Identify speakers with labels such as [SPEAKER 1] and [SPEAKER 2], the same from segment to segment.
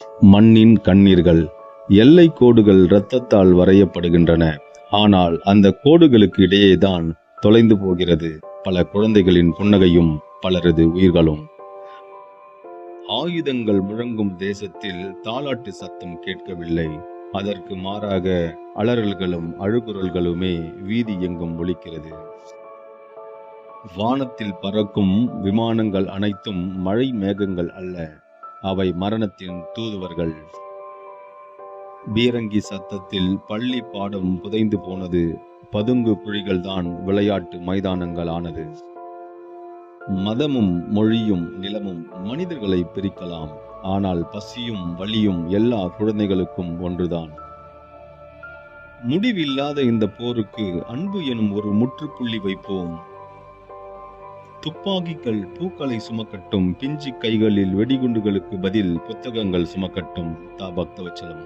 [SPEAKER 1] மண்ணின் கண்ணீர்கள். எல்லை கோடுகள் இரத்தத்தால் வரையப்படுகின்றன. ஆனால் அந்த கோடுகளுக்கு இடையேதான் தொலைந்து போகிறது பல குழந்தைகளின் புன்னகையும் பலரது உயிர்களும். ஆயுதங்கள் முழங்கும் தேசத்தில் தாலாட்டு சத்தம் கேட்கவில்லை. அதற்கு மாறாக அலறல்களும் அழுகுரல்களுமே வீதி எங்கும் ஒலிக்கிறது. வானத்தில் பறக்கும் விமானங்கள் அனைத்தும் மழை மேகங்கள் அல்ல, அவை மரணத்தின் தூதுவர்கள். பீரங்கி சத்தத்தில் பள்ளி பாடம் புதைந்து போனது. பதுங்கு குழிகள்தான் விளையாட்டு மைதானங்கள் ஆனது. மதமும் மொழியும் நிலமும் மனிதர்களை பிரிக்கலாம், ஆனால் பசியும் வலியும் எல்லா குழந்தைகளுக்கும் ஒன்றுதான். முடிவில்லாத இந்த போருக்கு அன்பு எனும் ஒரு முற்றுப்புள்ளி வைப்போம். துப்பாக்கிகள் பூக்களை சுமக்கட்டும், பிஞ்சி கைகளில் வெடிகுண்டுகளுக்கு பதில் புத்தகங்கள் சுமக்கட்டும். பக்தவச்சலம்.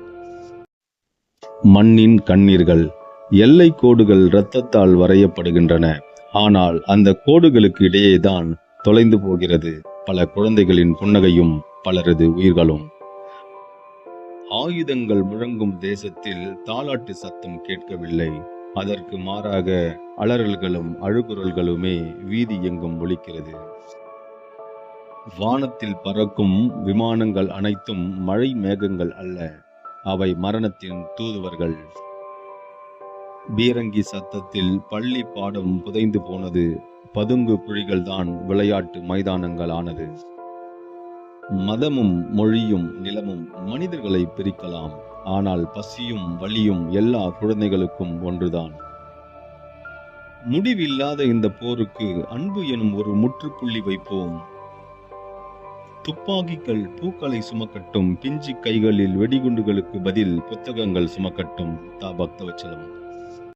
[SPEAKER 1] மண்ணின் கண்ணீர்கள். எல்லை கோடுகள் இரத்தத்தால் வரையப்படுகின்றன. ஆனால் அந்த கோடுகளுக்கு இடையேதான் தொலைந்து போகிறது பல குழந்தைகளின் புன்னகையும் பலரது உயிர்களும். ஆயுதங்கள் முழங்கும் தேசத்தில் தாலாட்டு சத்தம் கேட்கவில்லை. அதற்கு மாறாக அலறல்களும் அழுகுரல்களுமே வீதி எங்கும் ஒலிக்கிறது. வானத்தில் பறக்கும் விமானங்கள் அனைத்தும் மழை மேகங்கள் அல்ல, அவை மரணத்தின் தூதுவர்கள். பீரங்கி சத்தத்தில் பள்ளி பாடம் புதைந்து போனது. பதுங்கு குழிகள்தான் விளையாட்டு மைதானங்கள் ஆனது. மதமும் மொழியும் நிலமும் மனிதர்களை பிரிக்கலாம், ஆனால் பசியும் வலியும் எல்லா குழந்தைகளுக்கும் ஒன்றுதான். முடிவில்லாத இந்த போருக்கு அன்பு எனும் ஒரு முற்றுப்புள்ளி வைப்போம். துப்பாக்கிகள் பூக்களை சுமக்கட்டும், பிஞ்சி கைகளில் வெடிகுண்டுகளுக்கு பதில் புத்தகங்கள் சுமக்கட்டும். பக்தவச்சலம்.